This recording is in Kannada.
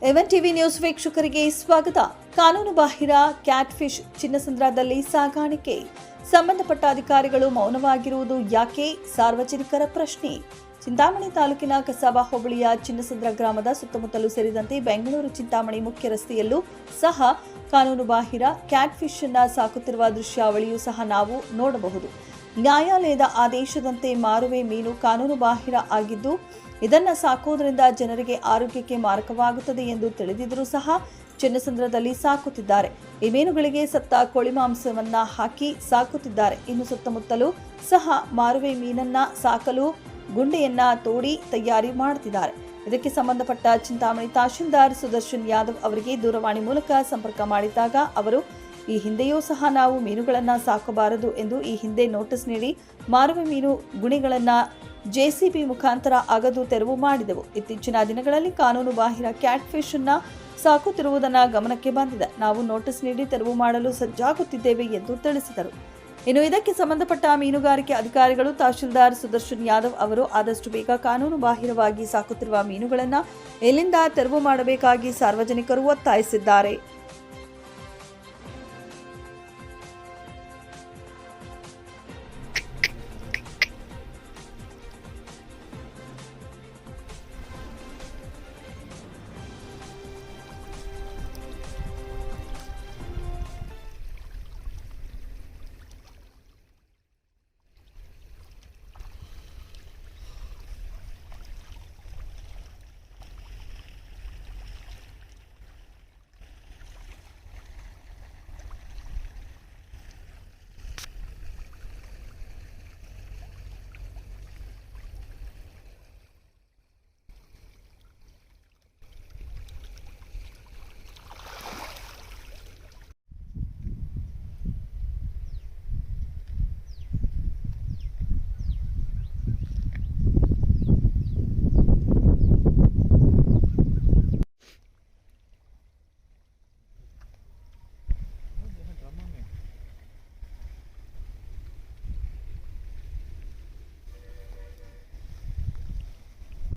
ಎವನ್ ಟಿವಿ ನ್ಯೂಸ್ ವೀಕ್ಷಕರಿಗೆ ಸ್ವಾಗತ. ಕಾನೂನು ಬಾಹಿರ ಕ್ಯಾಟ್ ಫಿಶ್ ಚಿನ್ನಸಂದ್ರದಲ್ಲಿ ಸಾಗಾಣಿಕೆ ಸಂಬಂಧಪಟ್ಟ ಅಧಿಕಾರಿಗಳು ಮೌನವಾಗಿರುವುದು ಯಾಕೆ? ಸಾರ್ವಜನಿಕರ ಪ್ರಶ್ನೆ. ಚಿಂತಾಮಣಿ ತಾಲೂಕಿನ ಕಸಾಬಾ ಹೋಬಳಿಯ ಚಿನ್ನಸಂದ್ರ ಗ್ರಾಮದ ಸುತ್ತಮುತ್ತಲೂ ಸೇರಿದಂತೆ ಬೆಂಗಳೂರು ಚಿಂತಾಮಣಿ ಮುಖ್ಯ ರಸ್ತೆಯಲ್ಲೂ ಸಹ ಕಾನೂನು ಬಾಹಿರ ಕ್ಯಾಟ್ ಫಿಶ್ ಅನ್ನು ಸಾಕುತ್ತಿರುವ ದೃಶ್ಯಾವಳಿಯೂ ಸಹ ನಾವು ನೋಡಬಹುದು. ನ್ಯಾಯಾಲಯದ ಆದೇಶದಂತೆ ಮಾರುವೆ ಮೀನು ಕಾನೂನು ಬಾಹಿರ ಆಗಿದ್ದು, ಇದನ್ನು ಸಾಕೋದ್ರಿಂದ ಜನರಿಗೆ ಆರೋಗ್ಯಕ್ಕೆ ಮಾರಕವಾಗುತ್ತದೆ ಎಂದು ತಿಳಿದಿದ್ದರೂ ಸಹ ಚಿನ್ನಸಂದ್ರದಲ್ಲಿ ಸಾಕುತ್ತಿದ್ದಾರೆ. ಈ ಮೀನುಗಳಿಗೆ ಸತ್ತ ಕೋಳಿ ಮಾಂಸವನ್ನ ಹಾಕಿ ಸಾಕುತ್ತಿದ್ದಾರೆ. ಇನ್ನು ಸುತ್ತಮುತ್ತಲೂ ಸಹ ಮಾರುವೆ ಮೀನನ್ನ ಸಾಕಲು ಗುಂಡೆಯನ್ನ ತೋಡಿ ತಯಾರಿ ಮಾಡುತ್ತಿದ್ದಾರೆ. ಇದಕ್ಕೆ ಸಂಬಂಧಪಟ್ಟ ಚಿಂತಾಮಣಿ ತಹಶೀಲ್ದಾರ್ ಸುದರ್ಶನ್ ಯಾದವ್ ಅವರಿಗೆ ದೂರವಾಣಿ ಮೂಲಕ ಸಂಪರ್ಕ ಮಾಡಿದಾಗ ಅವರು ಈ ಹಿಂದೆಯೂ ಸಹ ನಾವು ಮೀನುಗಳನ್ನು ಸಾಕಬಾರದು ಎಂದು ಈ ಹಿಂದೆ ನೋಟಿಸ್ ನೀಡಿ ಮಾರುವೆ ಮೀನು ಗುಣಿಗಳನ್ನು ಜೆಸಿಬಿ ಮುಖಾಂತರ ಅಗದು ತೆರವು ಮಾಡಿದೆವು. ಇತ್ತೀಚಿನ ದಿನಗಳಲ್ಲಿ ಕಾನೂನು ಬಾಹಿರ ಕ್ಯಾಟ್ ಫಿಶ್ ಅನ್ನ ಸಾಕುತ್ತಿರುವುದನ್ನು ಗಮನಕ್ಕೆ ಬಂದಿದೆ. ನಾವು ನೋಟಿಸ್ ನೀಡಿ ತೆರವು ಮಾಡಲು ಸಜ್ಜಾಗುತ್ತಿದ್ದೇವೆ ಎಂದು ತಿಳಿಸಿದರು. ಇನ್ನು ಇದಕ್ಕೆ ಸಂಬಂಧಪಟ್ಟ ಮೀನುಗಾರಿಕೆ ಅಧಿಕಾರಿಗಳು ತಹಶೀಲ್ದಾರ್ ಸುದರ್ಶನ್ ಯಾದವ್ ಅವರು ಆದಷ್ಟು ಬೇಗ ಕಾನೂನು ಬಾಹಿರವಾಗಿ ಸಾಕುತ್ತಿರುವ ಮೀನುಗಳನ್ನು ಇಲ್ಲಿಂದ ತೆರವು ಮಾಡಬೇಕಾಗಿ ಸಾರ್ವಜನಿಕರು ಒತ್ತಾಯಿಸಿದ್ದಾರೆ.